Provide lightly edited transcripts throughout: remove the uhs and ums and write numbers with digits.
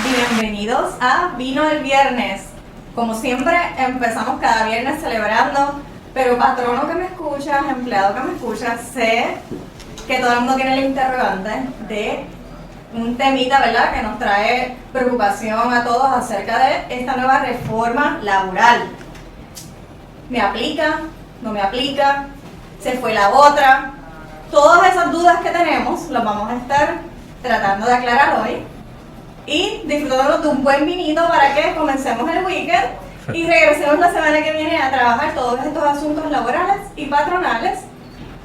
Bienvenidos a Vino el Viernes. Como siempre, empezamos cada viernes celebrando, pero patrono que me escuchas, empleado que me escuchas, sé que todo el mundo tiene el interrogante de un temita, ¿verdad?, que nos trae preocupación a todos acerca de esta nueva reforma laboral. ¿Me aplica? ¿No me aplica? ¿Se fue la otra? Todas esas dudas que tenemos las vamos a estar tratando de aclarar hoy y disfrutando de un buen vinito para que comencemos el weekend y regresemos la semana que viene a trabajar todos estos asuntos laborales y patronales.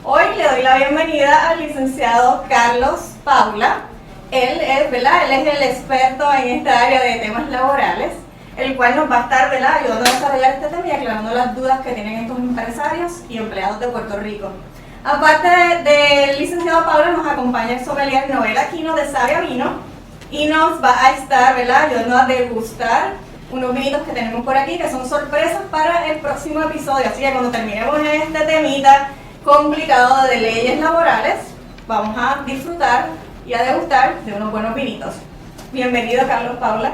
Hoy le doy la bienvenida al licenciado Carlos Paula. Él es, ¿verdad?, él es el experto en esta área de temas laborales, el cual nos va a estar, ¿verdad?, ayudando a desarrollar este tema y aclarando las dudas que tienen estos empresarios y empleados de Puerto Rico. Aparte del licenciado Paula, nos acompaña el sommelier Noel Aquino de Sabia Vino y nos va a estar, ¿verdad?, ayudando a degustar unos vinitos que tenemos por aquí que son sorpresas para el próximo episodio. Así que cuando terminemos este temita complicado de leyes laborales, vamos a disfrutar y a degustar de unos buenos vinitos. Bienvenido, Carlos Paula.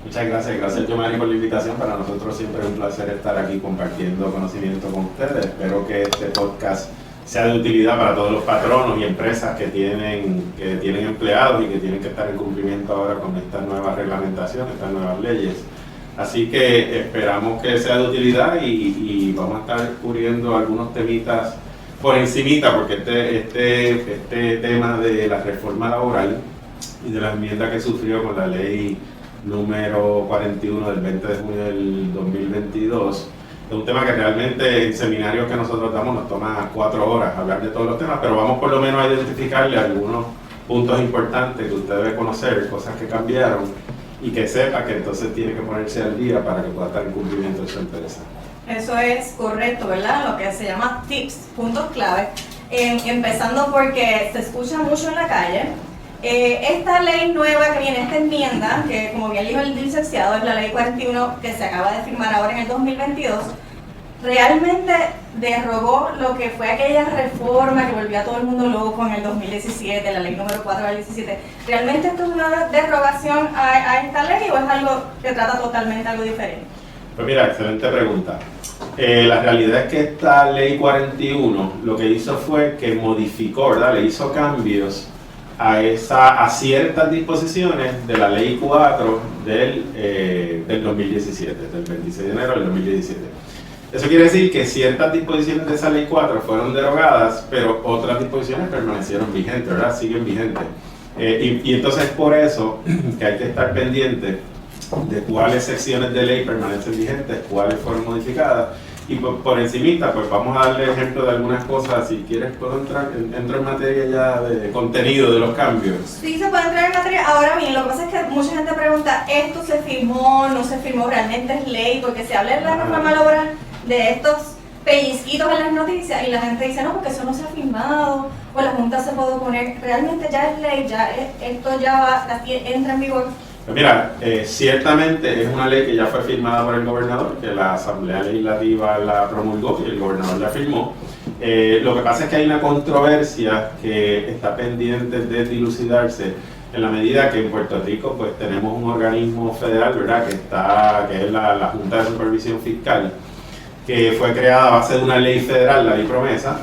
Muchas gracias, Yomari, por la invitación. Para nosotros siempre es un placer estar aquí compartiendo conocimiento con ustedes. Espero que este podcast sea de utilidad para todos los patronos y empresas que tienen empleados y que tienen que estar en cumplimiento ahora con esta nueva reglamentación, estas nuevas leyes. Así que esperamos que sea de utilidad y vamos a estar cubriendo algunos temitas por encimita, porque este tema de la reforma laboral y de la enmienda que sufrió con la ley número 41 del 20 de junio del 2022, es un tema que realmente en seminarios que nosotros damos nos toma 4 horas hablar de todos los temas, pero vamos por lo menos a identificarle algunos puntos importantes que usted debe conocer, cosas que cambiaron y que sepa que entonces tiene que ponerse al día para que pueda estar en cumplimiento de su empresa. Eso es correcto, ¿verdad? Lo que se llama tips, puntos clave. Empezando porque se escucha mucho en la calle. Esta ley nueva que viene, esta enmienda, que como bien dijo el licenciado, es la ley 41 que se acaba de firmar ahora en el 2022, realmente derogó lo que fue aquella reforma que volvió a todo el mundo loco en el 2017, la ley número 4 del 17. ¿Realmente esto es una derogación a esta ley o es algo que trata totalmente algo diferente? Pues mira, excelente pregunta. La realidad es que esta ley 41 lo que hizo fue que modificó, ¿verdad?, le hizo cambios a ciertas disposiciones de la ley 4 del 2017, del 26 de enero del 2017. Eso quiere decir que ciertas disposiciones de esa ley 4 fueron derogadas, pero otras disposiciones permanecieron vigentes, ¿verdad?, siguen vigentes. Y entonces por eso que hay que estar pendiente de cuáles secciones de ley permanecen vigentes, cuáles fueron modificadas. Y por encimita, pues vamos a darle ejemplo de algunas cosas. Si quieres, puedo entro en materia ya de contenido de los cambios. Sí, se puede entrar en materia. Ahora bien, lo que pasa es que mucha gente pregunta, ¿esto se firmó, no se firmó, realmente es ley? Porque se habla en la reforma laboral de estos pellizquitos en las noticias y la gente dice, no, porque eso no se ha firmado, o la Junta se puede oponer. Realmente ya es ley, esto ya entra en vigor. Pues mira, ciertamente es una ley que ya fue firmada por el gobernador, que la Asamblea Legislativa la promulgó y el gobernador la firmó. Lo que pasa es que hay una controversia que está pendiente de dilucidarse en la medida que en Puerto Rico pues tenemos un organismo federal, ¿verdad?, que es la Junta de Supervisión Fiscal, que fue creada a base de una ley federal, la ley promesa,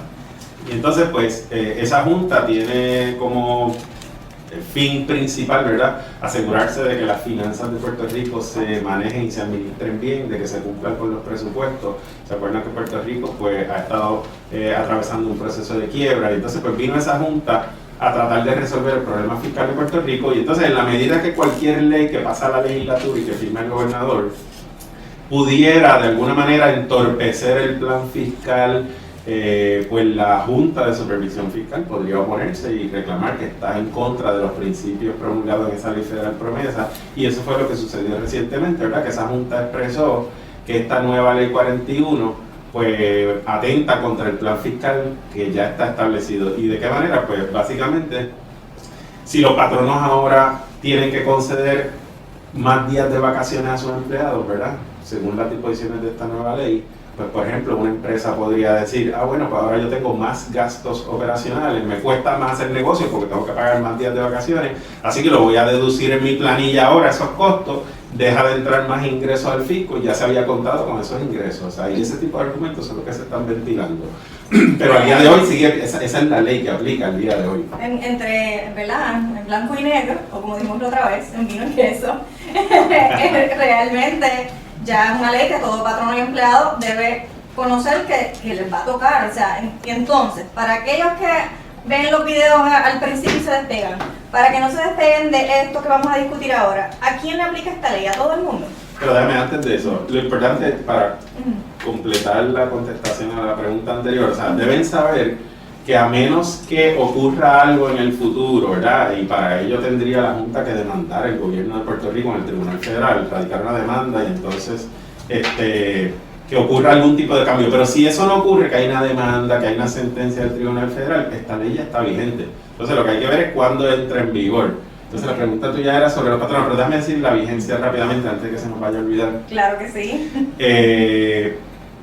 y entonces pues esa Junta tiene como el fin principal, ¿verdad?, asegurarse de que las finanzas de Puerto Rico se manejen y se administren bien, de que se cumplan con los presupuestos. ¿Se acuerdan que Puerto Rico pues ha estado atravesando un proceso de quiebra? Y entonces pues vino esa Junta a tratar de resolver el problema fiscal de Puerto Rico, y entonces en la medida que cualquier ley que pasa a la legislatura y que firma el gobernador pudiera de alguna manera entorpecer el plan fiscal, pues la Junta de Supervisión Fiscal podría oponerse y reclamar que está en contra de los principios promulgados en esa ley federal promesa, y eso fue lo que sucedió recientemente, ¿verdad?, que esa Junta expresó que esta nueva ley 41 pues atenta contra el plan fiscal que ya está establecido. ¿Y de qué manera? Pues básicamente, si los patronos ahora tienen que conceder más días de vacaciones a sus empleados, ¿verdad?, según las disposiciones de esta nueva ley, pues por ejemplo una empresa podría decir, bueno, pues ahora yo tengo más gastos operacionales, me cuesta más el negocio porque tengo que pagar más días de vacaciones, así que lo voy a deducir en mi planilla ahora, esos costos, deja de entrar más ingresos al fisco y ya se había contado con esos ingresos. O sea, y ese tipo de argumentos son los que se están ventilando. Pero al día de hoy sigue, esa es la ley que aplica al día de hoy. ¿Verdad? En blanco y negro, o como dijimos la otra vez, en vino y queso, realmente ya es una ley que todo patrono y empleado debe conocer que les va a tocar. O sea, y entonces, para aquellos que ven los videos al principio y se despegan, para que no se despeguen de esto que vamos a discutir ahora, ¿a quién le aplica esta ley? ¿A todo el mundo? Pero déjame antes de eso, lo importante para completar la contestación a la pregunta anterior, o sea, deben saber que a menos que ocurra algo en el futuro, ¿verdad? Y para ello tendría la Junta que demandar el gobierno de Puerto Rico en el Tribunal Federal, radicar una demanda y entonces que ocurra algún tipo de cambio. Pero si eso no ocurre, que hay una demanda, que hay una sentencia del Tribunal Federal, esta ley ya está vigente. Entonces lo que hay que ver es cuándo entra en vigor. Entonces la pregunta tuya era sobre los patronos, pero déjame decir la vigencia rápidamente antes de que se nos vaya a olvidar. Claro que sí.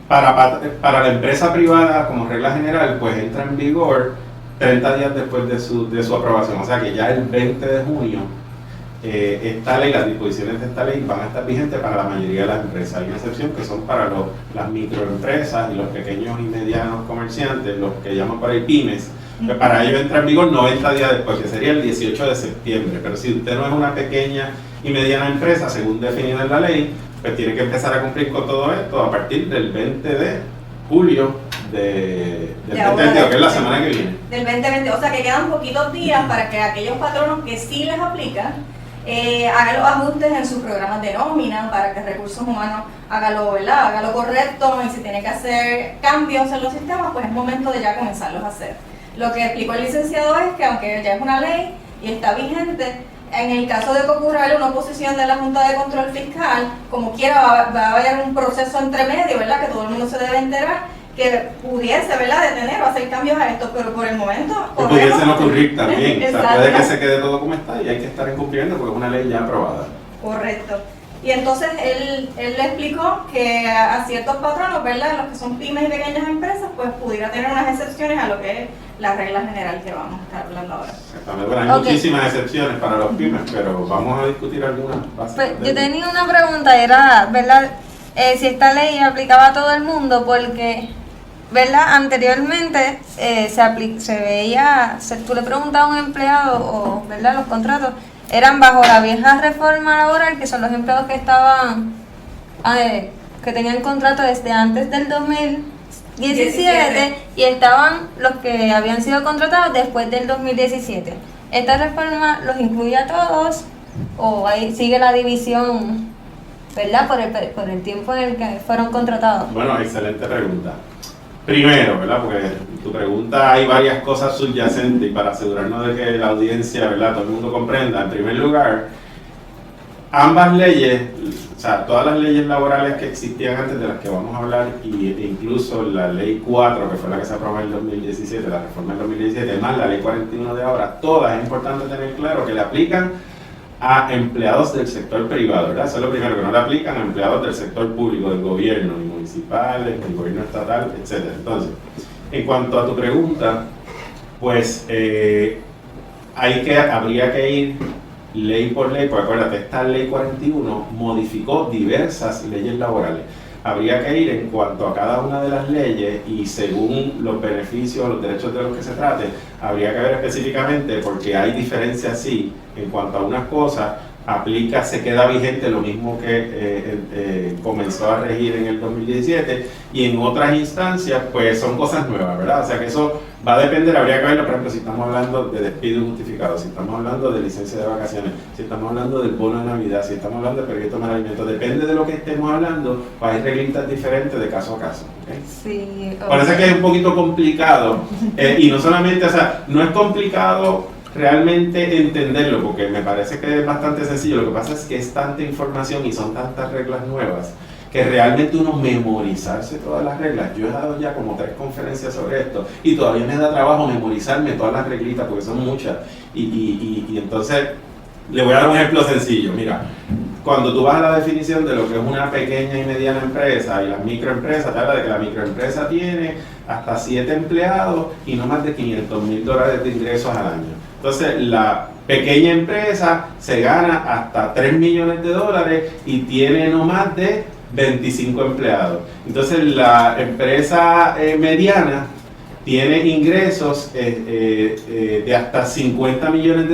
Para la empresa privada, como regla general, pues entra en vigor 30 días después de su aprobación. O sea que ya el 20 de junio esta ley, las disposiciones de esta ley van a estar vigentes para la mayoría de las empresas. Hay una excepción que son para las microempresas y los pequeños y medianos comerciantes, los que llaman por ahí pymes. Pues para ello entra en vigor 90 días después, que sería el 18 de septiembre. Pero si usted no es una pequeña y mediana empresa, según definido en la ley, pues tiene que empezar a cumplir con todo esto a partir del 20 de julio del 2022, que es la semana que viene. Del 2020, o sea que quedan poquitos días para que aquellos patronos que sí les aplican hagan los ajustes en sus programas de nómina para que Recursos Humanos haga lo correcto, y si tiene que hacer cambios en los sistemas, pues es momento de ya comenzarlos a haber. Lo que explicó el licenciado es que aunque ya es una ley y está vigente, en el caso de que ocurra una oposición de la Junta de Control Fiscal, como quiera va a haber un proceso entre medio, ¿verdad? Que todo el mundo se debe enterar, que pudiese, ¿verdad?, detener o hacer cambios a esto, pero por el momento... Que pudiese no ocurrir también, o sea, puede que se quede todo como está y hay que estar incumpliendo porque es una ley ya aprobada. Correcto. Y entonces él le explicó que a ciertos patronos, ¿verdad?, los que son pymes y pequeñas empresas, pues pudiera tener unas excepciones a lo que es la regla general que vamos a estar hablando ahora. Exactamente. Bueno, hay muchísimas excepciones para los pymes, pero vamos a discutir algunas básicas. Pues, yo tenía una pregunta, era, ¿verdad?, si esta ley aplicaba a todo el mundo, porque, ¿verdad?, anteriormente se veía, tú le preguntabas a un empleado, o, ¿verdad?, los contratos eran bajo la vieja reforma laboral, que son los empleados que estaban, que tenían contrato desde antes del 2017, y estaban los que habían sido contratados después del 2017. ¿Esta reforma los incluye a todos o ahí sigue la división, ¿verdad?, por el tiempo en el que fueron contratados? Bueno, excelente pregunta. Primero, ¿verdad?, porque tu pregunta hay varias cosas subyacentes y para asegurarnos de que la audiencia, ¿verdad?, todo el mundo comprenda. En primer lugar, ambas leyes, o sea, todas las leyes laborales que existían antes de las que vamos a hablar, e incluso la ley 4, que fue la que se aprobó en el 2017, la reforma del 2017, más la ley 41 de ahora, todas es importante tener claro que le aplican a empleados del sector privado, ¿verdad? Eso es lo primero, que no le aplican a empleados del sector público, del gobierno, ni municipales, del gobierno estatal, etc. Entonces, en cuanto a tu pregunta, pues habría que ir ley por ley, porque acuérdate, esta ley 41 modificó diversas leyes laborales. Habría que ir en cuanto a cada una de las leyes y según los beneficios, los derechos de los que se trate, habría que ver específicamente, porque hay diferencias sí, en cuanto a unas cosas, se queda vigente lo mismo que comenzó a regir en el 2017, y en otras instancias pues son cosas nuevas, ¿verdad? O sea que eso va a depender, habría que verlo, por ejemplo, si estamos hablando de despido injustificado, si estamos hablando de licencia de vacaciones, si estamos hablando del bono de Navidad, si estamos hablando de permiso de tomar alimentos, depende de lo que estemos hablando, pues hay reglitas diferentes de caso a caso. ¿Okay? Sí. Okay. Parece que es un poquito complicado, y no solamente, o sea, no es complicado realmente entenderlo, porque me parece que es bastante sencillo. Lo que pasa es que es tanta información y son tantas reglas nuevas que realmente uno memorizarse todas las reglas. Yo he dado ya como 3 conferencias sobre esto y todavía me da trabajo memorizarme todas las reglitas porque son muchas, y entonces le voy a dar un ejemplo sencillo. Mira, cuando tú vas a la definición de lo que es una pequeña y mediana empresa y las microempresas, te habla de que la microempresa tiene hasta 7 empleados y no más de $500,000 de ingresos al año. Entonces, la pequeña empresa se gana hasta $3 millones y tiene no más de 25 empleados. Entonces, la empresa mediana tiene ingresos de hasta $50 millones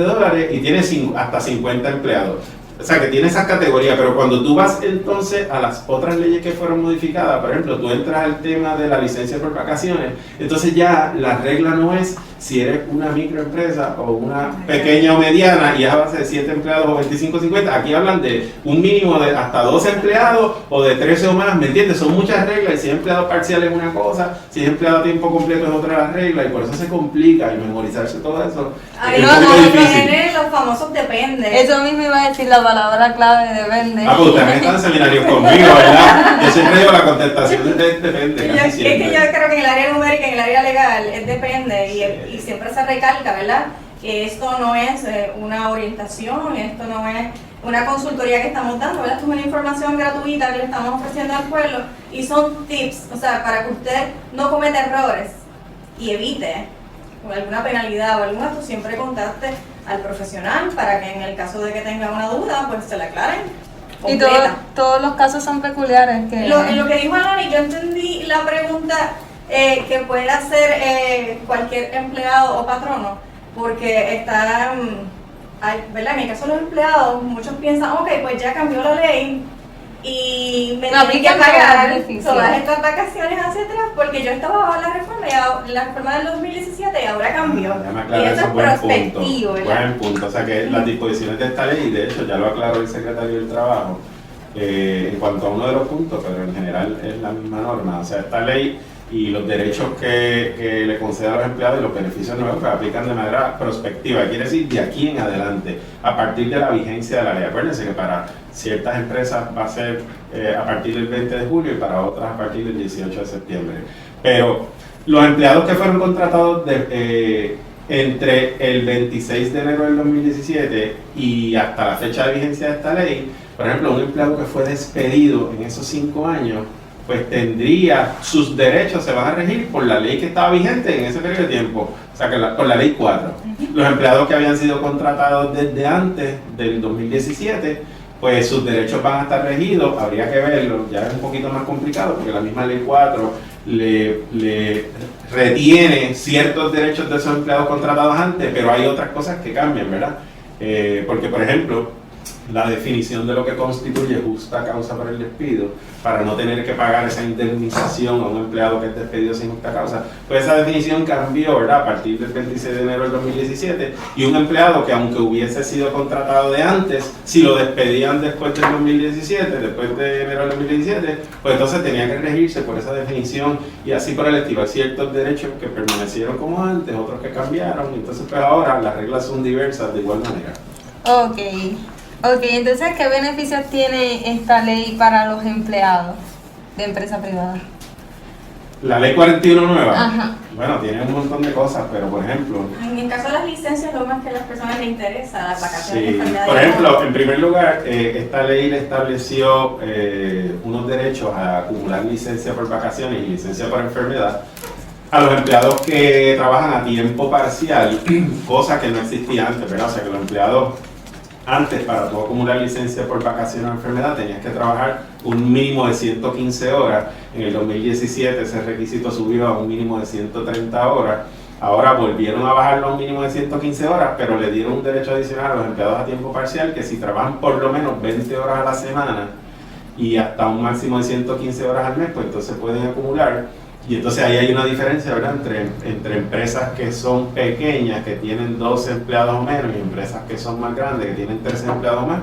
y tiene hasta 50 empleados. O sea, que tiene esa categoría, pero cuando tú vas entonces a las otras leyes que fueron modificadas, por ejemplo, tú entras al tema de la licencia por vacaciones, entonces ya la regla no es si eres una microempresa o una pequeña o mediana y es a base de 7 empleados o 25 o 50, aquí hablan de un mínimo de hasta 12 empleados o de 13 o más, ¿me entiendes? Son muchas reglas y si es empleado parcial es una cosa, si es empleado a tiempo completo es otra la regla y por eso se complica y memorizarse todo eso. Ahí Es un poquito difícil. vienen los famosos depende. Eso mismo iba a decir la palabra clave, depende. Pues ustedes están en seminarios conmigo, ¿verdad? Yo siempre digo la contestación depende. Es que yo creo que en el área numérica, en el área legal, es depende y siempre se recalca, ¿verdad? Que esto no es una orientación, esto no es una consultoría que estamos dando, ¿verdad? Esto es una información gratuita que le estamos ofreciendo al pueblo y son tips, o sea, para que usted no cometa errores y evite alguna penalidad o alguna, tú siempre contacte al profesional para que en el caso de que tenga una duda, pues se la aclaren. Y completa. todos los casos son peculiares. Que... En lo que dijo Alani, yo entendí la pregunta que puede hacer cualquier empleado o patrono, porque está, ¿verdad? En el caso de los empleados, muchos piensan, ok, pues ya cambió la ley y me tienen que pagar todas estas vacaciones hacia atrás porque yo estaba bajo la reforma del 2017 y ahora cambió. Y eso es prospectivo, ¿verdad? Buen punto, o sea que las disposiciones de esta ley, de hecho ya lo aclaró el secretario del Trabajo en cuanto a uno de los puntos, pero en general es la misma norma, o sea, esta ley y los derechos que le concede a los empleados y los beneficios nuevos que aplican de manera prospectiva, quiere decir de aquí en adelante, a partir de la vigencia de la ley. Acuérdense que para ciertas empresas va a ser a partir del 20 de julio y para otras a partir del 18 de septiembre. Pero los empleados que fueron contratados entre el 26 de enero del 2017 y hasta la fecha de vigencia de esta ley, por ejemplo, un empleado que fue despedido en esos 5 años, pues tendría sus derechos, se van a regir por la ley que estaba vigente en ese periodo de tiempo, o sea, que por la ley 4. Los empleados que habían sido contratados desde antes del 2017, pues sus derechos van a estar regidos, habría que verlo, ya es un poquito más complicado porque la misma ley 4 le retiene ciertos derechos de esos empleados contratados antes, pero hay otras cosas que cambian, ¿verdad? Porque, por ejemplo, la definición de lo que constituye justa causa para el despido, para no tener que pagar esa indemnización a un empleado que es despedido sin justa causa, pues esa definición cambió, ¿verdad? A partir del 26 de enero del 2017, y un empleado que aunque hubiese sido contratado de antes, si lo despedían después del 2017, después de enero del 2017, pues entonces tenía que regirse por esa definición y así por el estilo. Hay ciertos derechos que permanecieron como antes, otros que cambiaron, y entonces pues ahora las reglas son diversas de igual manera. Ok, entonces, ¿qué beneficios tiene esta ley para los empleados de empresa privada? La ley 41 nueva, Ajá. bueno, tiene un montón de cosas, pero por ejemplo... En el caso de las licencias, lo más que a las personas les interesa, las vacaciones de Sí, enfermedad. por ejemplo, en primer lugar, esta ley le estableció unos derechos a acumular licencia por vacaciones y licencia por enfermedad a los empleados que trabajan a tiempo parcial, cosa que no existía antes, ¿verdad? O sea que los empleados... Antes, para tú acumular licencia por vacaciones o enfermedad, tenías que trabajar un mínimo de 115 horas. En el 2017 ese requisito subió a un mínimo de 130 horas. Ahora volvieron a bajarlo a un mínimo de 115 horas, pero le dieron un derecho adicional a los empleados a tiempo parcial que si trabajan por lo menos 20 horas a la semana y hasta un máximo de 115 horas al mes, pues entonces pueden acumular. Y entonces ahí hay una diferencia, ¿verdad? Entre empresas que son pequeñas, que tienen 12 empleados o menos, y empresas que son más grandes, que tienen 13 empleados o más,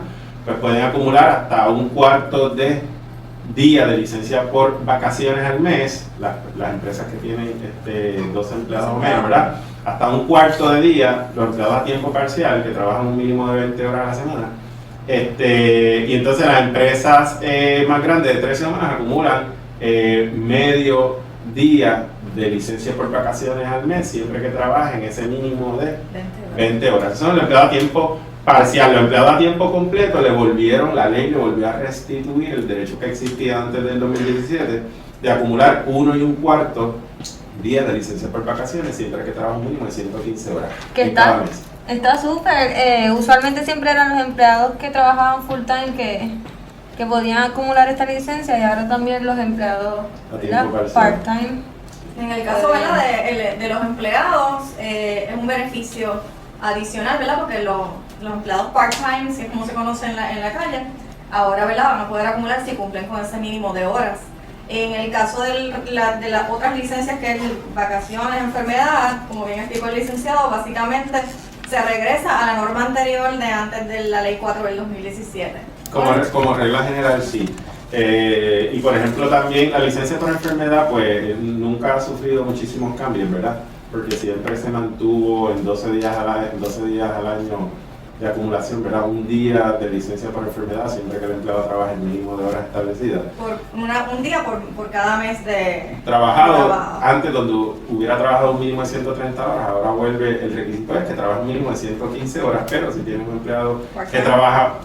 pues pueden acumular hasta un cuarto de día de licencia por vacaciones al mes, las empresas que tienen 12 empleados o menos, ¿verdad? Hasta un cuarto de día, los empleados a tiempo parcial, que trabajan un mínimo de 20 horas a la semana. Y entonces las empresas más grandes de 13 o más acumulan medio día de licencia por vacaciones al mes, siempre que trabajen ese mínimo de 20 horas. Son los empleados a tiempo parcial, los empleados a tiempo completo la ley le volvió a restituir el derecho que existía antes del 2017 de acumular 1 1/4 día de licencia por vacaciones siempre que trabaja un mínimo de 115 horas. Que en cada mes. está súper. Usualmente siempre eran los empleados que trabajaban full time que podían acumular esta licencia y ahora también los empleados A tiempo parcial. part-time. En el caso, ¿verdad?, de los empleados, es un beneficio adicional, ¿verdad? Porque los empleados part-time, si es como se conoce en la calle, ahora, ¿verdad?, van a poder acumular si cumplen con ese mínimo de horas. En el caso de las otras licencias, que es vacaciones, enfermedad, como bien explicó el licenciado, básicamente se regresa a la norma anterior de antes de la Ley 4 del 2017. Como regla general, sí. Y por ejemplo también la licencia por enfermedad pues nunca ha sufrido muchísimos cambios, ¿verdad? Porque siempre se mantuvo en 12 días al año de acumulación, ¿verdad? Un día de licencia por enfermedad siempre que el empleado trabaje el mínimo de horas establecidas. Un día por cada mes de trabajado. Antes, donde hubiera trabajado un mínimo de 130 horas, ahora vuelve el requisito es que trabaje un mínimo de 115 horas, pero si tiene un empleado que trabaja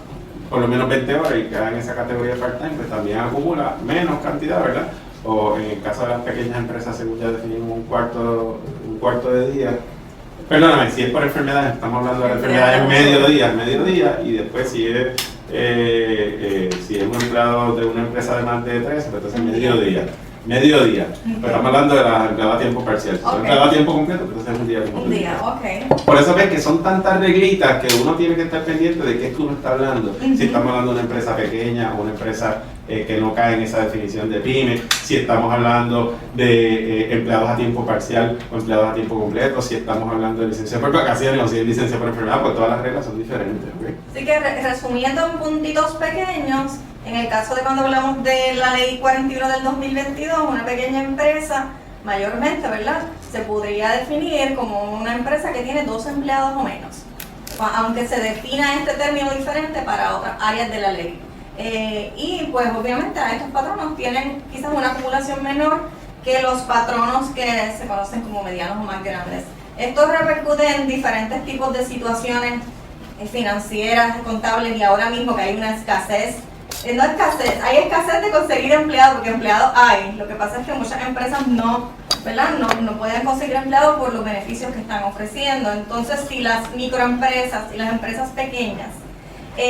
por lo menos 20 horas y queda en esa categoría de part-time, pues también acumula menos cantidad, ¿verdad? O en el caso de las pequeñas empresas, según ya definimos, un cuarto de día. Perdóname, si es por enfermedades, estamos hablando de la enfermedad en mediodía, y después si es un empleado de una empresa de más de 13, pues entonces mediodía. Pero estamos hablando de la empleada a tiempo parcial. Si es empleado a tiempo completo, pues entonces es un día completo. Un día, ok. Por eso ves que son tantas reglitas que uno tiene que estar pendiente de qué es que uno está hablando. Si estamos hablando de una empresa pequeña o una empresa que no cae en esa definición de pyme, si estamos hablando de empleados a tiempo parcial o empleados a tiempo completo, si estamos hablando de licencia por vacaciones o si es licencia por enfermedad, pues todas las reglas son diferentes. ¿Okay? Así que resumiendo en puntitos pequeños, en el caso de cuando hablamos de la Ley 41 del 2022, una pequeña empresa, mayormente, ¿verdad?, se podría definir como una empresa que tiene 2 empleados o menos, aunque se defina este término diferente para otras áreas de la ley. Y pues obviamente a estos patronos tienen quizás una acumulación menor que los patronos que se conocen como medianos o más grandes. Esto repercute en diferentes tipos de situaciones financieras, contables, y ahora mismo que hay una escasez. No escasez, hay escasez de conseguir empleados, porque empleados hay. Lo que pasa es que muchas empresas no pueden conseguir empleados por los beneficios que están ofreciendo. Entonces, si las microempresas y las empresas pequeñas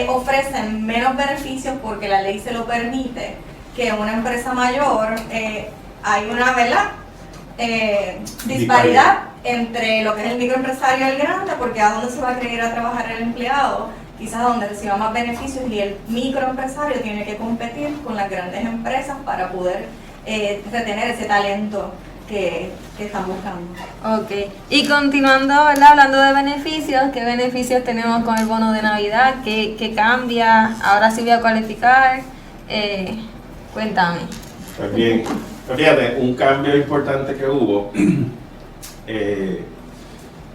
ofrecen menos beneficios porque la ley se lo permite que una empresa mayor, hay una, ¿verdad?, disparidad entre lo que es el microempresario y el grande, porque a dónde se va a querer ir a trabajar el empleado, quizás donde reciba más beneficios, y el microempresario tiene que competir con las grandes empresas para poder retener ese talento que están buscando. Ok, y continuando, ¿verdad?, hablando de beneficios, ¿qué beneficios tenemos con el bono de Navidad? ¿Qué cambia? Ahora sí voy a cualificar. Cuéntame. Pues bien, pues fíjate, un cambio importante que hubo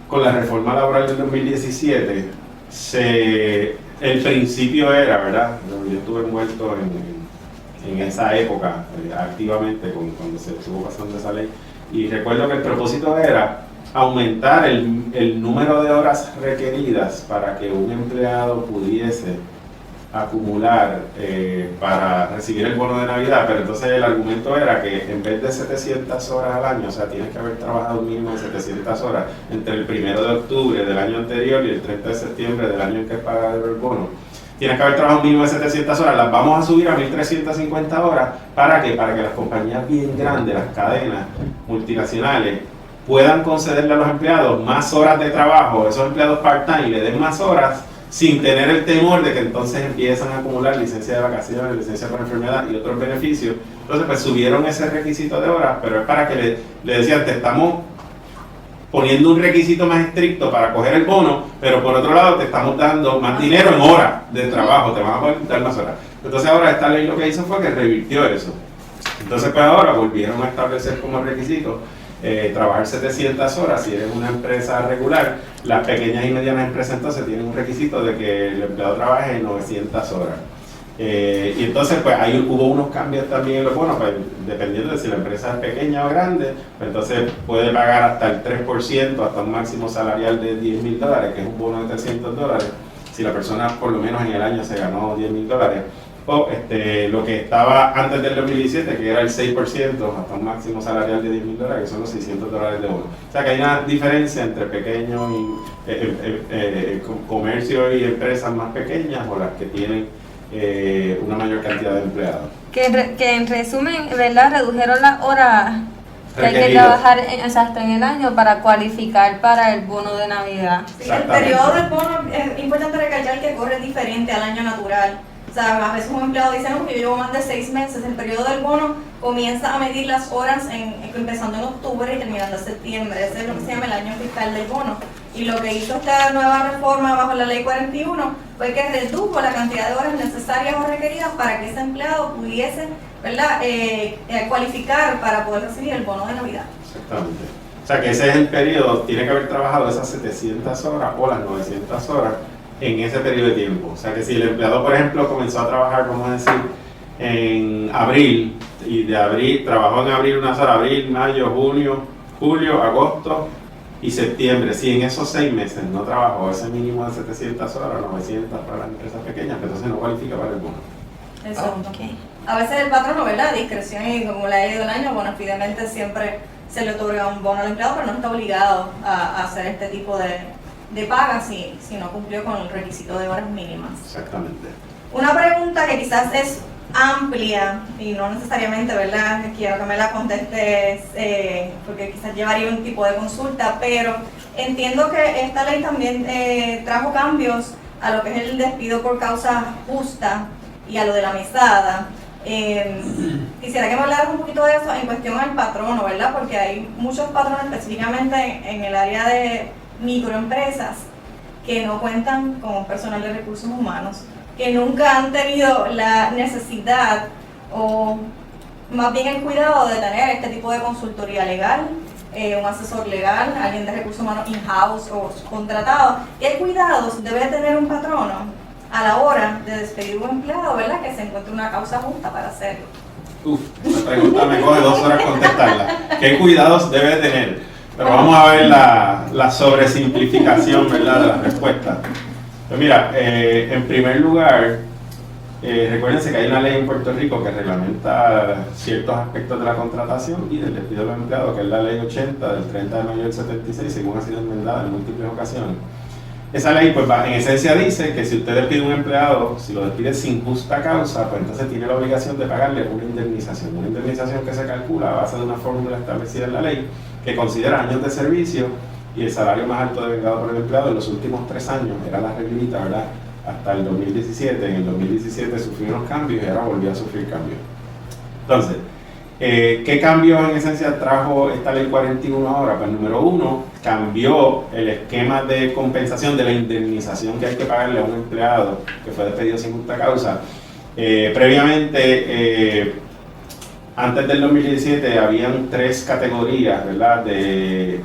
con la reforma laboral del 2017, el principio era, ¿verdad? Yo estuve envuelto en esa época activamente cuando se estuvo pasando esa ley, y recuerdo que el propósito era aumentar el número de horas requeridas para que un empleado pudiese acumular para recibir el bono de Navidad, pero entonces el argumento era que en vez de 700 horas al año, o sea, tienes que haber trabajado un mínimo de 700 horas entre el 1 de octubre del año anterior y el 30 de septiembre del año en que paga el bono, tienes que haber trabajado un mínimo de 700 horas, las vamos a subir a 1.350 horas. ¿Para qué? Para que las compañías bien grandes, las cadenas multinacionales, puedan concederle a los empleados más horas de trabajo, esos empleados part-time le den más horas, sin tener el temor de que entonces empiezan a acumular licencia de vacaciones, licencia por enfermedad y otros beneficios. Entonces pues subieron ese requisito de horas, pero es para que le decían, te estamos poniendo un requisito más estricto para coger el bono, pero por otro lado te estamos dando más dinero en horas de trabajo, te van a poder dar más horas. Entonces ahora esta ley lo que hizo fue que revirtió eso. Entonces pues ahora volvieron a establecer como requisito trabajar 700 horas si eres una empresa regular. Las pequeñas y medianas empresas entonces tienen un requisito de que el empleado trabaje 900 horas. Y entonces pues ahí hubo unos cambios también en los bonos, pues, dependiendo de si la empresa es pequeña o grande, pues entonces puede pagar hasta el 3%, hasta un máximo salarial de $10,000, que es un bono de $300. si la persona por lo menos en el año se ganó $10,000, o lo que estaba antes del 2017, que era el 6%, hasta un máximo salarial de $10,000, que son los $600 de bono. O sea que hay una diferencia entre pequeños y comercios y empresas más pequeñas o las que tienen una mayor cantidad de empleados. Que en resumen, ¿verdad? Redujeron las horas que hay que Requeridas. trabajar en el año para cualificar para el bono de Navidad. Sí, el periodo del bono es importante recalcar que corre diferente al año natural. O sea, a veces un empleado dice, no, porque yo llevo más de 6 meses. El periodo del bono comienza a medir las horas empezando en octubre y terminando en septiembre. Ese es lo que se llama el año fiscal del bono. Y lo que hizo esta nueva reforma bajo la ley 41 fue que redujo la cantidad de horas necesarias o requeridas para que ese empleado pudiese, ¿verdad?, cualificar para poder recibir el bono de Navidad. Exactamente. O sea que ese es el periodo, tiene que haber trabajado esas 700 horas o las 900 horas en ese periodo de tiempo. O sea que si el empleado, por ejemplo, comenzó a trabajar, vamos a decir, en abril, y de abril, trabajó en abril unas horas, abril, mayo, junio, julio, agosto y septiembre, si en esos 6 meses no trabajó ese mínimo de 700 horas, 900 para las empresas pequeñas, entonces no cualifica para el bono. Exacto. Okay. A veces el patrono, ¿verdad?, discreción y como le ha ido el año, bueno, finalmente siempre se le otorga un bono al empleado, pero no está obligado a hacer este tipo de paga si no cumplió con el requisito de horas mínimas. Exactamente. Una pregunta que quizás es amplia y no necesariamente, ¿verdad?, quiero que me la contestes porque quizás llevaría un tipo de consulta, pero entiendo que esta ley también trajo cambios a lo que es el despido por causa justa y a lo de la mesada. Quisiera que me hablaras un poquito de eso en cuestión al patrono, ¿verdad?, porque hay muchos patronos específicamente en el área de microempresas que no cuentan con personal de recursos humanos, que nunca han tenido la necesidad o más bien el cuidado de tener este tipo de consultoría legal, un asesor legal, alguien de recursos humanos in-house o contratado. ¿Qué cuidados debe tener un patrono a la hora de despedir un empleado, ¿verdad?, que se encuentre una causa justa para hacerlo? Esta pregunta me coge 2 horas contestarla. ¿Qué cuidados debe tener? Pero vamos a ver la sobresimplificación, ¿verdad?, de la respuesta. Pues mira, en primer lugar, recuérdense que hay una ley en Puerto Rico que reglamenta ciertos aspectos de la contratación y del despido de los empleados, que es la ley 80 del 30 de mayo del 76, según ha sido enmendada en múltiples ocasiones. Esa ley, pues, en esencia dice que si usted despide a un empleado, si lo despide sin justa causa, pues entonces tiene la obligación de pagarle una indemnización que se calcula a base de una fórmula establecida en la ley, que considera años de servicio y el salario más alto devengado por el empleado en los últimos 3 años, era la reglita, ¿verdad?, hasta el 2017. En el 2017 sufrió unos cambios y ahora volvió a sufrir cambios. Entonces, ¿qué cambios en esencia trajo esta ley 41 ahora? Pues número 1, cambió el esquema de compensación de la indemnización que hay que pagarle a un empleado que fue despedido sin justa causa. Previamente, antes del 2017, habían 3 categorías, ¿verdad?, de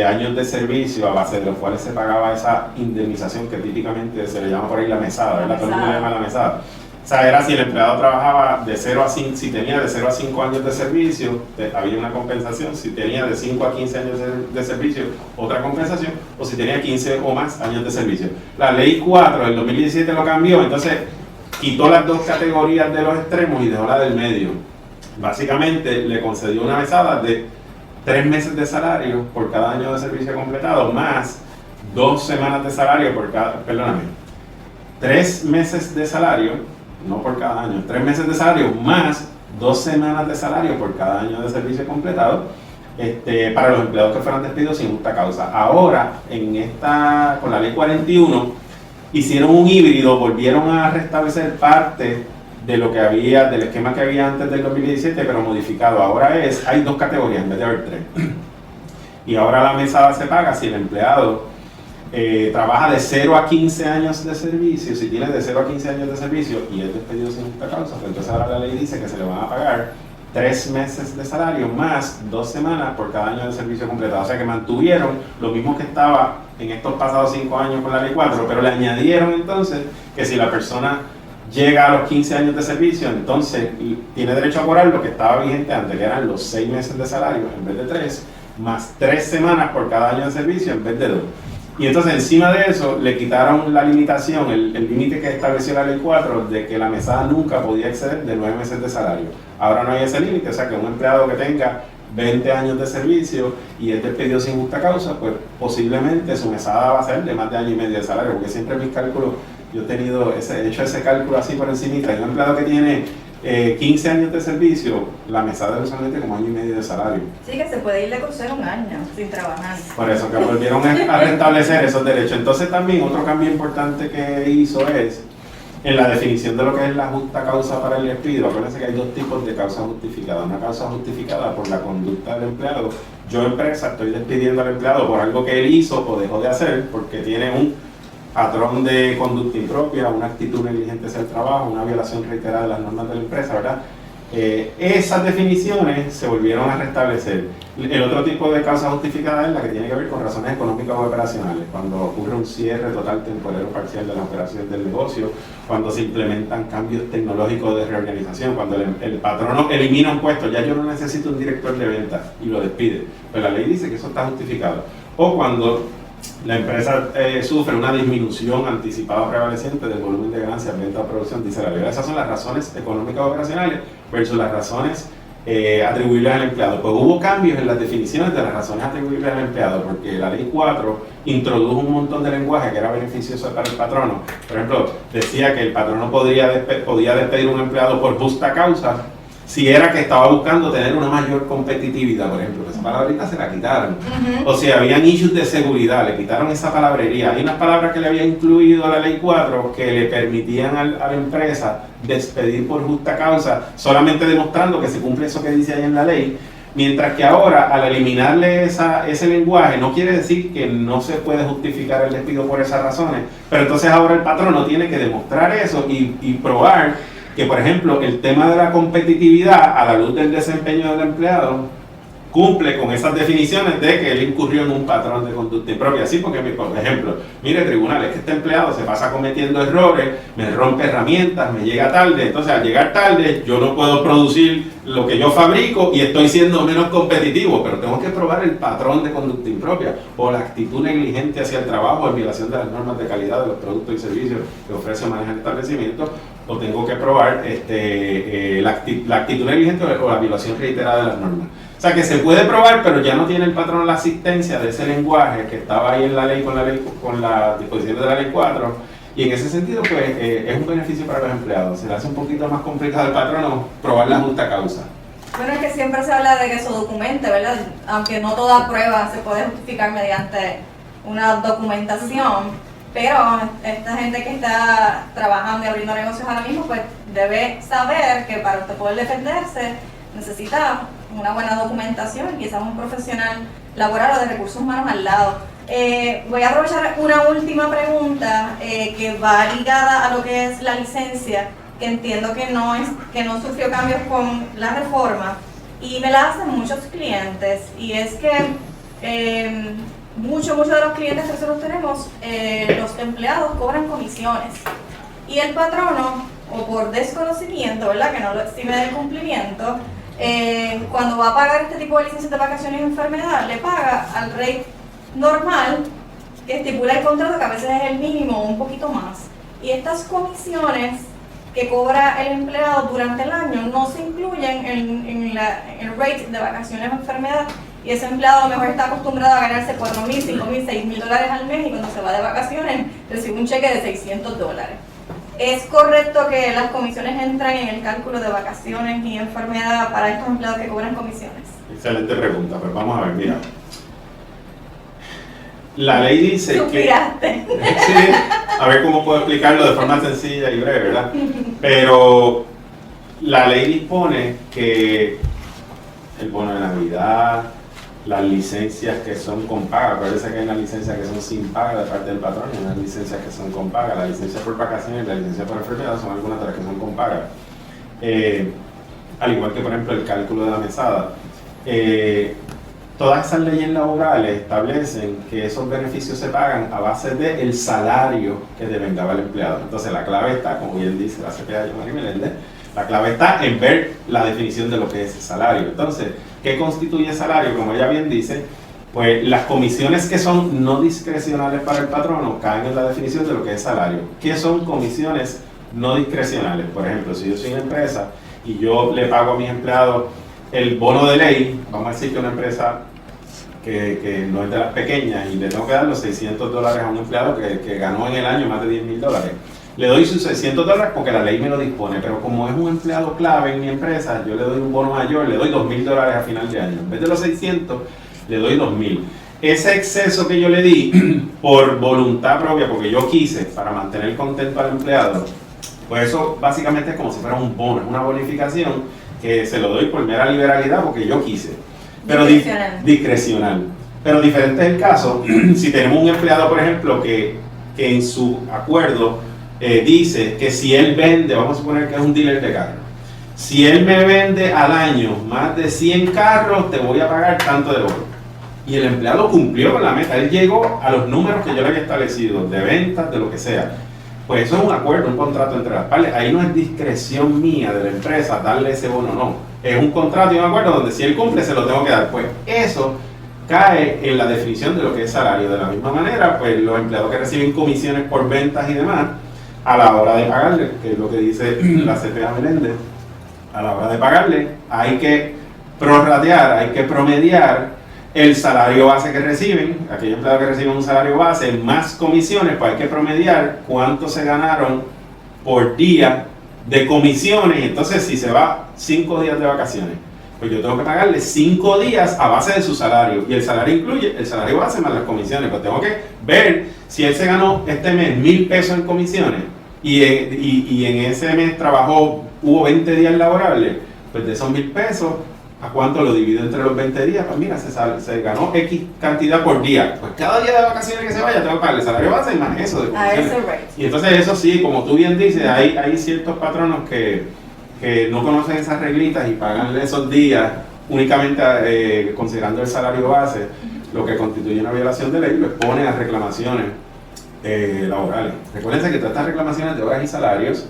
años de servicio a base de los cuales se pagaba esa indemnización que típicamente se le llama por ahí la mesada, ¿verdad? Todo el mundo le llama la mesada. O sea, era si el empleado trabajaba de 0 a 5, si tenía de 0 a 5 años de servicio, había una compensación. Si tenía de 5 a 15 años de servicio, otra compensación. O si tenía 15 o más años de servicio. La ley 4 del 2017 lo cambió, entonces quitó las 2 categorías de los extremos y dejó la del medio. Básicamente le concedió una mesada de 3 meses de salario por cada año de servicio completado, más 2 semanas de salario por cada, 3 meses de salario, no por cada año, 3 meses de salario más 2 semanas de salario por cada año de servicio completado, para los empleados que fueran despedidos sin justa causa. Ahora, con la ley 41, hicieron un híbrido, volvieron a restablecer parte de lo que había, del esquema que había antes del 2017, pero modificado. Ahora hay 2 categorías en vez de haber 3. Y ahora la mesada se paga si el empleado trabaja de 0 a 15 años de servicio. Si tiene de 0 a 15 años de servicio y es despedido sin justa causa, pues entonces ahora la ley dice que se le van a pagar 3 meses de salario más 2 semanas por cada año de servicio completado. O sea que mantuvieron lo mismo que estaba en estos pasados 5 años con la ley 4, pero le añadieron entonces que si la persona llega a los 15 años de servicio, entonces tiene derecho a cobrar lo que estaba vigente antes, que eran los 6 meses de salario en vez de 3, más 3 semanas por cada año de servicio en vez de 2. Y entonces encima de eso le quitaron la limitación, el límite que estableció la ley 4 de que la mesada nunca podía exceder de 9 meses de salario. Ahora no hay ese límite, o sea que un empleado que tenga 20 años de servicio y es despedido sin justa causa, pues posiblemente su mesada va a ser de más de año y medio de salario, porque siempre en mis cálculos yo he hecho ese cálculo así por encimita. Hay un empleado que tiene 15 años de servicio, la mesada es usualmente como año y medio de salario. Sí, que se puede ir de crucero un año sin trabajar. Por eso que volvieron a restablecer esos derechos. Entonces también otro cambio importante que hizo es en la definición de lo que es la justa causa para el despido. Acuérdense que hay dos tipos de causa justificada. Una causa justificada por la conducta del empleado. Yo, empresa, estoy despidiendo al empleado por algo que él hizo o dejó de hacer porque tiene un patrón de conducta impropia, una actitud negligente hacia el trabajo, una violación reiterada de las normas de la empresa, ¿verdad? Esas definiciones se volvieron a restablecer. El otro tipo de causa justificada es la que tiene que ver con razones económicas o operacionales, cuando ocurre un cierre total, temporal o parcial de la operación del negocio, cuando se implementan cambios tecnológicos de reorganización, cuando el patrono elimina un puesto, ya yo no necesito un director de ventas y lo despide, pero la ley dice que eso está justificado. O cuando la empresa sufre una disminución anticipada o prevaleciente del volumen de ganancias, venta o producción, dice la ley. Esas son las razones económicas o operacionales versus las razones atribuibles al empleado. Pues hubo cambios en las definiciones de las razones atribuibles al empleado, porque la ley 4 introdujo un montón de lenguaje que era beneficioso para el patrono. Por ejemplo, decía que el patrono podía despedir a un empleado por justa causa si era que estaba buscando tener una mayor competitividad, por ejemplo. Esa palabrita se la quitaron. O si habían issues de seguridad, le quitaron esa palabrería. Hay unas palabras que le había incluido a la ley 4 que le permitían a la empresa despedir por justa causa, solamente demostrando que se cumple eso que dice ahí en la ley. Mientras que ahora, al eliminarle ese lenguaje, no quiere decir que no se puede justificar el despido por esas razones, pero entonces ahora el patrono tiene que demostrar eso y probar que, por ejemplo, el tema de la competitividad a la luz del desempeño del empleado cumple con esas definiciones de que él incurrió en un patrón de conducta impropia. Así porque, por ejemplo, mire, tribunal, es que este empleado se pasa cometiendo errores, me rompe herramientas, me llega tarde, entonces al llegar tarde yo no puedo producir lo que yo fabrico y estoy siendo menos competitivo, pero tengo que probar el patrón de conducta impropia o la actitud negligente hacia el trabajo en violación de las normas de calidad de los productos y servicios que ofrece o maneja el establecimiento, o tengo que probar la actitud negligente o la violación reiterada de las normas. O sea que se puede probar, pero ya no tiene el patrón la asistencia de ese lenguaje que estaba ahí en la ley con las disposiciones de la ley 4, y en ese sentido pues es un beneficio para los empleados. Se le hace un poquito más complicado al patrono probar la justa causa. Bueno, es que siempre se habla de que eso documente, ¿verdad? Aunque no toda prueba se puede justificar mediante una documentación, pero esta gente que está trabajando y abriendo negocios ahora mismo pues debe saber que para usted poder defenderse necesita una buena documentación y quizás un profesional laboral o de recursos humanos al lado. Voy a aprovechar una última pregunta que va ligada a lo que es la licencia, que entiendo que no sufrió cambios con la reforma, y me la hacen muchos clientes, y es que muchos de los clientes que nosotros tenemos, los empleados cobran comisiones y el patrono, o por desconocimiento, ¿verdad?, que no lo exime del cumplimiento, cuando va a pagar este tipo de licencias de vacaciones y enfermedad, le paga al rate normal que estipula el contrato, que a veces es el mínimo o un poquito más. Y estas comisiones que cobra el empleado durante el año no se incluyen en el rate de vacaciones o enfermedad, y ese empleado a lo mejor está acostumbrado a ganarse $4,000, $5,000, $6,000 al mes, y cuando se va de vacaciones recibe un cheque de $600. ¿Es correcto que las comisiones entran en el cálculo de vacaciones y enfermedad para estos empleados que cobran comisiones? Excelente pregunta, pero vamos a ver, mira. La ley dice Suspiraste. que... Sí, a ver cómo puedo explicarlo de forma sencilla y breve, ¿verdad? Pero la ley dispone que el bono de Navidad, las licencias que son con paga, parece que hay unas licencias que son sin paga de parte del patrón y unas licencias que son con paga. La licencia por vacaciones y la licencia por enfermedad son algunas de las que son con paga. Al igual que, por ejemplo, el cálculo de la mesada. Todas esas leyes laborales establecen que esos beneficios se pagan a base del salario que devengaba el empleado. Entonces la clave está, como bien dice la CPA Yomari Meléndez, la clave está en ver la definición de lo que es salario. Entonces, ¿qué constituye salario? Como ella bien dice, Pues las comisiones que son no discrecionales para el patrono caen en la definición de lo que es salario. ¿Qué son comisiones no discrecionales? Por ejemplo, si yo soy una empresa y yo le pago a mis empleados el bono de ley, vamos a decir que una empresa que no es de las pequeñas y le tengo que dar los $600 a un empleado que ganó en el año más de $10,000. Le doy sus $600 porque la ley me lo dispone, pero como es un empleado clave en mi empresa, yo le doy un bono mayor, le doy $2,000 a final de año. En vez de los 600, le doy 2,000. Ese exceso que yo le di por voluntad propia, porque yo quise, para mantener contento al empleado, pues eso básicamente es como si fuera un bono, es una bonificación que se lo doy por mera liberalidad porque yo quise. Pero discrecional. Pero diferente es el caso, si tenemos un empleado, por ejemplo, que en su acuerdo dice que si él vende, vamos a suponer que es un dealer de carros, si él me vende al año más de 100 carros, te voy a pagar tanto de bono. Y el empleado cumplió con la meta, él llegó a los números que yo le había establecido, de ventas, de lo que sea. Pues eso es un acuerdo, un contrato entre las partes. Ahí no es discreción mía de la empresa darle ese bono, no. Es un contrato y un acuerdo donde si él cumple se lo tengo que dar. Pues eso cae en la definición de lo que es salario. De la misma manera, pues los empleados que reciben comisiones por ventas y demás, a la hora de pagarle, que es lo que dice la CPA Meléndez, a la hora de pagarle hay que prorratear, hay que promediar el salario base que reciben, aquellos empleados que reciben un salario base más comisiones, pues hay que promediar cuánto se ganaron por día de comisiones. Entonces, si se va 5 días de vacaciones, pues yo tengo que pagarle 5 días a base de su salario. Y el salario incluye el salario base más las comisiones. Pues tengo que ver si él se ganó este mes 1,000 pesos en comisiones y en ese mes trabajó, hubo 20 días laborables, pues de esos 1,000 pesos, ¿a cuánto lo divido entre los 20 días? Pues mira, se ganó X cantidad por día. Pues cada día de vacaciones que se vaya tengo que pagarle salario base y más eso de comisiones. A ese rate. Y entonces eso sí, como tú bien dices, hay ciertos patronos que no conocen esas reglitas y pagan esos días únicamente considerando el salario base, lo que constituye una violación de ley, lo expone a reclamaciones laborales. Recuérdense que todas estas reclamaciones de horas y salarios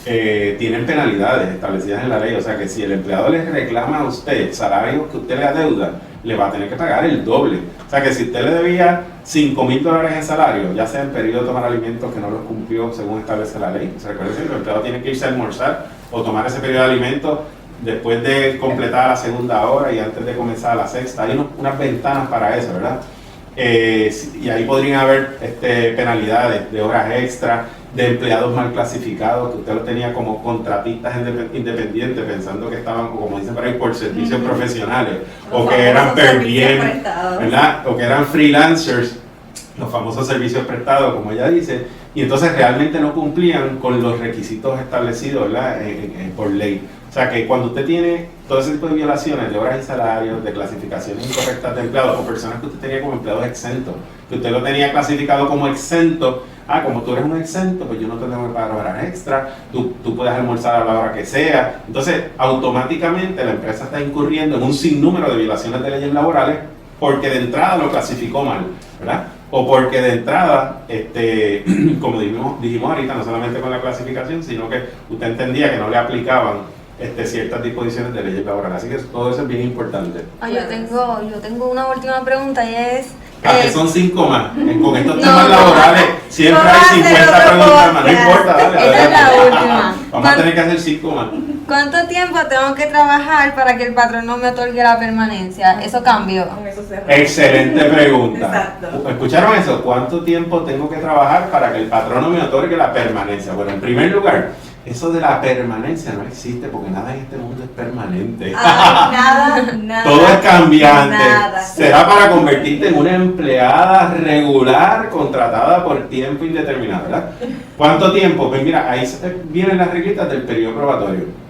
tienen penalidades establecidas en la ley, o sea que si el empleado le reclama a usted salario que usted le adeuda, le va a tener que pagar el doble. O sea que si usted le debía $5,000 en salario, ya sea en periodo de tomar alimentos que no los cumplió según establece la ley, o sea, recuerden que el empleado tiene que irse a almorzar o tomar ese periodo de alimentos después de completar la segunda hora y antes de comenzar la sexta. Hay unas ventanas para eso, ¿verdad? Y ahí podrían haber penalidades de horas extra, de empleados mal clasificados, que usted los tenía como contratistas independientes, pensando que estaban, como dicen por ahí, por servicios profesionales, o que eran per diem, ¿verdad? O que eran freelancers, los famosos servicios prestados, como ella dice, y entonces realmente no cumplían con los requisitos establecidos, ¿verdad? Por ley. O sea que cuando usted tiene todo ese tipo de violaciones de horas y salarios, de clasificaciones incorrectas de empleados, o personas que usted tenía como empleados exentos, que usted lo tenía clasificado como exento, como tú eres un exento, pues yo no te tengo que pagar horas extra, tú puedes almorzar a la hora que sea. Entonces, automáticamente la empresa está incurriendo en un sinnúmero de violaciones de leyes laborales porque de entrada lo clasificó mal, ¿verdad? O porque de entrada, como dijimos ahorita, no solamente con la clasificación, sino que usted entendía que no le aplicaban ciertas disposiciones de leyes laborales. Así que todo eso es bien importante. Yo tengo una última pregunta y es... que son 5 más. Con estos No, temas laborales siempre hay 50 preguntas más. No importa, dale. Esa es la adelante. última. Vamos a tener que hacer 5 más. ¿Cuánto tiempo tengo que trabajar para que el patrón no me otorgue la permanencia? ¿Eso cambió? Con eso se Excelente pregunta. Exacto. ¿Escucharon eso? ¿Cuánto tiempo tengo que trabajar para que el patrono me otorgue la permanencia? Bueno, en primer lugar, eso de la permanencia no existe porque nada en este mundo es permanente. Nada. Todo es cambiante. Nada. Será para convertirte en una empleada regular contratada por tiempo indeterminado, ¿verdad? ¿Cuánto tiempo? Pues mira, ahí vienen las reglitas del periodo probatorio.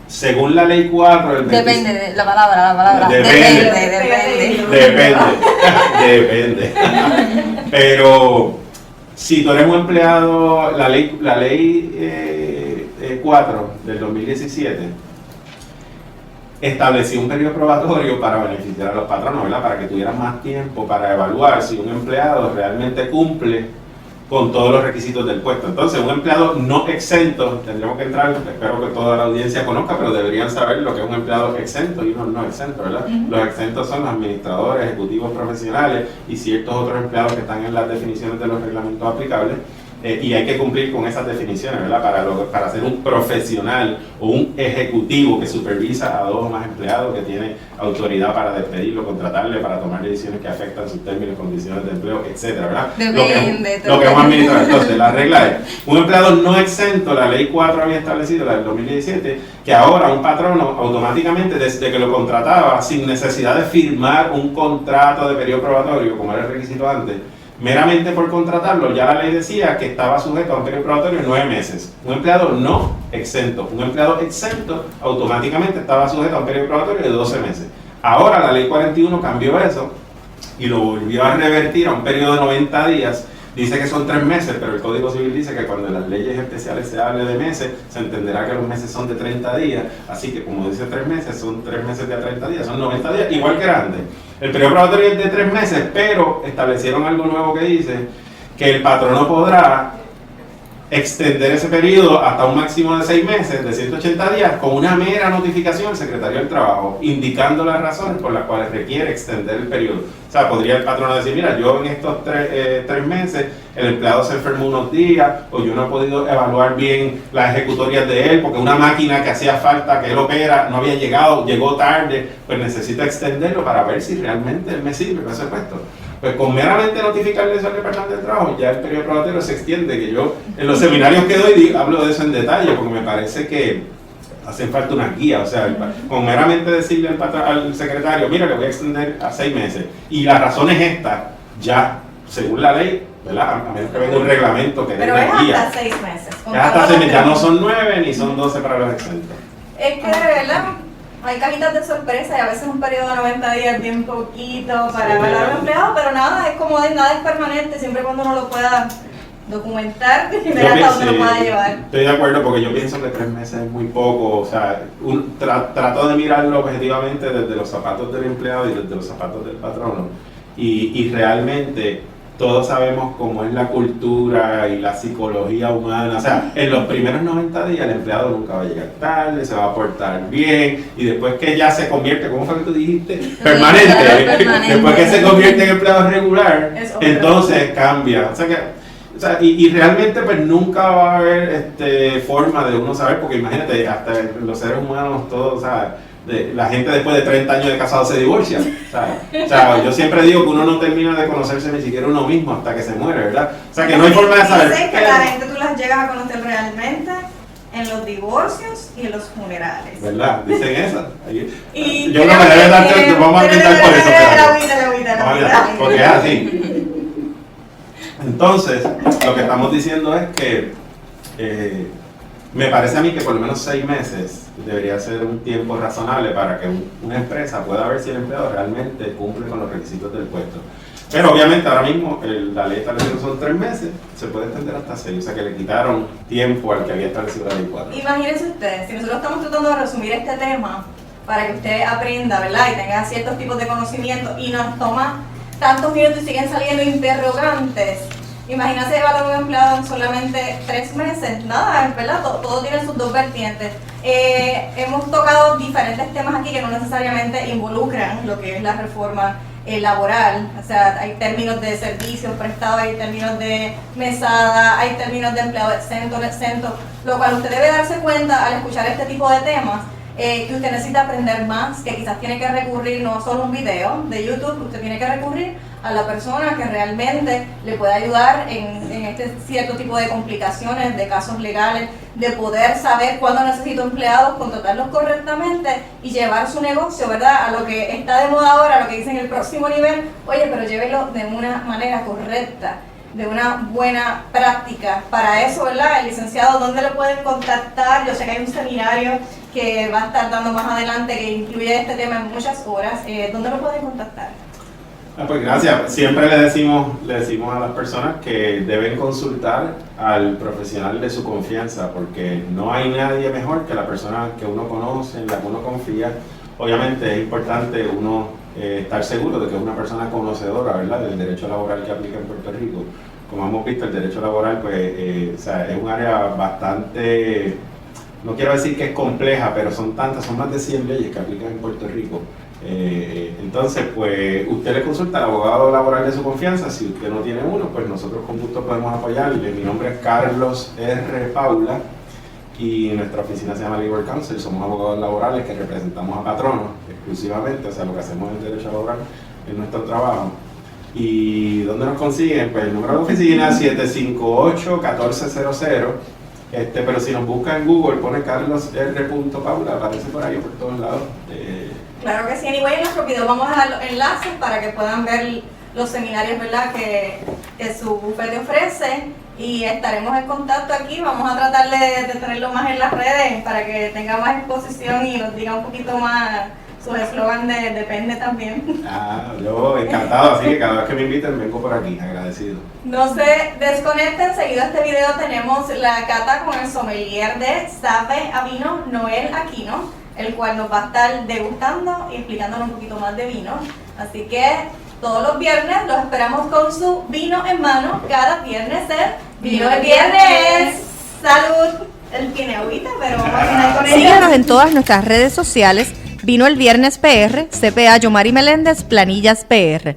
Según la ley 4 del Depende de la palabra. Depende. Depende. Pero si tú eres un empleado, la ley 4 del 2017 estableció un periodo probatorio para beneficiar a los patronos, ¿verdad? Para que tuvieran más tiempo para evaluar si un empleado realmente cumple con todos los requisitos del puesto. Entonces, un empleado no exento, tendremos que entrar, espero que toda la audiencia conozca, pero deberían saber lo que es un empleado exento y uno no exento, ¿verdad? Los exentos son los administradores, ejecutivos profesionales y ciertos otros empleados que están en las definiciones de los reglamentos aplicables. Y hay que cumplir con esas definiciones, ¿verdad? Para ser un profesional o un ejecutivo que supervisa a 2 o más empleados, que tiene autoridad para despedirlo, contratarle, para tomar decisiones que afectan sus términos, condiciones de empleo, etcétera, ¿verdad? Depende. Lo que es un administrador. Entonces, la regla es, un empleado no exento, la ley 4 había establecido, la del 2017, que ahora un patrono automáticamente, desde que lo contrataba, sin necesidad de firmar un contrato de periodo probatorio, como era el requisito antes, meramente por contratarlo, ya la ley decía que estaba sujeto a un periodo probatorio de 9 meses. Un empleado no exento. Un empleado exento automáticamente estaba sujeto a un periodo probatorio de 12 meses. Ahora la ley 41 cambió eso y lo volvió a revertir a un periodo de 90 días. Dice que son 3 meses, pero el Código Civil dice que cuando en las leyes especiales se hable de meses, se entenderá que los meses son de 30 días. Así que como dice 3 meses, son 3 meses de a 30 días, son 90 días, igual que era antes. El periodo probatorio es de 3 meses, pero establecieron algo nuevo que dice que el patrono podrá extender ese periodo hasta un máximo de 6 meses, de 180 días, con una mera notificación al secretario del Trabajo, indicando las razones por las cuales requiere extender el periodo. O sea, podría el patrono decir, mira, yo en estos 3 meses, el empleado se enfermó unos días, o yo no he podido evaluar bien las ejecutorias de él, porque una máquina que hacía falta, que él opera, no había llegado, llegó tarde, pues necesito extenderlo para ver si realmente él me sirve para ese puesto. Pues con meramente notificarle eso al Departamento del Trabajo, ya el periodo probatorio se extiende, que yo en los seminarios que doy hablo de eso en detalle, porque me parece que hacen falta una guía, o sea, con meramente decirle al secretario, mira, le voy a extender a 6 meses, y la razón es esta, ya, según la ley, ¿verdad? A menos que venga un reglamento que dé una guía. Pero es hasta 6 meses. Es hasta 6 meses, ya no son 9 ni son 12 para los exentos. Es que de verdad hay cajitas de sorpresa y a veces un periodo de 90 días es bien poquito para evaluar al empleado, pero nada, es como nada es permanente, siempre cuando uno lo pueda documentar y ver hasta dónde lo pueda llevar. Estoy de acuerdo porque yo pienso que 3 meses es muy poco, o sea, trato de mirarlo objetivamente desde los zapatos del empleado y desde los zapatos del patrono y realmente todos sabemos cómo es la cultura y la psicología humana, o sea, en los primeros 90 días el empleado nunca va a llegar tarde, se va a portar bien y después que ya se convierte, ¿cómo fue que tú dijiste? Permanente. Después que se convierte en empleado regular, entonces cambia, o sea, y realmente pues nunca va a haber forma de uno saber, porque imagínate, hasta los seres humanos todos, o sea, la gente después de 30 años de casado se divorcia. O sea, yo siempre digo que uno no termina de conocerse ni siquiera uno mismo hasta que se muere, ¿verdad? O sea, que no hay forma de saber. Dicen que la gente tú las llegas a conocer realmente en los divorcios y en los funerales. ¿Verdad? Dicen eso. Y yo creo que debe darte, vamos a quitar por eso. La vida. Porque es así. Entonces, lo que estamos diciendo es que me parece a mí que por lo menos 6 meses debería ser un tiempo razonable para que una empresa pueda ver si el empleado realmente cumple con los requisitos del puesto. Pero obviamente ahora mismo la ley establece que son 3 meses, se puede extender hasta 6, o sea que le quitaron tiempo al que había establecido la ley 4. Imagínense ustedes, si nosotros estamos tratando de resumir este tema para que usted aprenda, ¿verdad? Y tenga ciertos tipos de conocimiento y nos toma tantos minutos y siguen saliendo interrogantes. Imagínate evaluar a un empleado en solamente 3 meses, nada, ¿verdad? Todo tiene sus 2 vertientes. Hemos tocado diferentes temas aquí que no necesariamente involucran lo que es la reforma laboral, o sea, hay términos de servicios prestados, hay términos de mesada, hay términos de empleado exento, no exento, lo cual usted debe darse cuenta al escuchar este tipo de temas, que usted necesita aprender más, que quizás tiene que recurrir no solo a un video de YouTube, usted tiene que recurrir a la persona que realmente le pueda ayudar en este cierto tipo de complicaciones, de casos legales, de poder saber cuándo necesito empleados, contratarlos correctamente y llevar su negocio, ¿verdad?, a lo que está de moda ahora, a lo que dicen el próximo nivel. Oye, pero llévelo de una manera correcta, de una buena práctica. Para eso, ¿verdad?, el licenciado, ¿dónde lo pueden contactar? Yo sé que hay un seminario que va a estar dando más adelante que incluye este tema en muchas horas. ¿Dónde lo pueden contactar? Pues gracias. Siempre le decimos a las personas que deben consultar al profesional de su confianza, porque no hay nadie mejor que la persona que uno conoce, en la que uno confía. Obviamente es importante uno estar seguro de que es una persona conocedora, ¿verdad?, del derecho laboral que aplica en Puerto Rico, como hemos visto, el derecho laboral pues, o sea, es un área bastante, no quiero decir que es compleja, pero son más de 100 leyes que aplican en Puerto Rico. Entonces, pues usted le consulta al abogado laboral de su confianza. Si usted no tiene uno, pues nosotros con gusto podemos apoyarle. Mi nombre es Carlos R. Paula y nuestra oficina se llama Legal Counsel. Somos abogados laborales que representamos a patronos exclusivamente, o sea, lo que hacemos en el derecho laboral es nuestro trabajo. ¿Y dónde nos consiguen? Pues el número de oficina 758-1400. Pero si nos busca en Google, pone Carlos R. Paula, aparece por ahí por todos lados. Claro que sí, anyway, en nuestro video vamos a dejar los enlaces para que puedan ver los seminarios, ¿verdad?, que su bufete ofrece, y estaremos en contacto aquí. Vamos a tratar de tenerlo más en las redes para que tenga más exposición y nos diga un poquito más sus eslogan de depende también. Yo encantado, así que cada vez que me inviten vengo por aquí, agradecido. No se desconecten, seguido a este video tenemos la cata con el sommelier de Sabe a Vino, Noel Aquino, el cual nos va a estar degustando y explicándonos un poquito más de vino. Así que todos los viernes los esperamos con su vino en mano. Cada viernes es Vino el Viernes. ¡Salud! Él tiene agüita, pero vamos a terminar con ella. Síguenos en todas nuestras redes sociales. Vino el Viernes PR, CPA Yomari Meléndez, Planillas PR.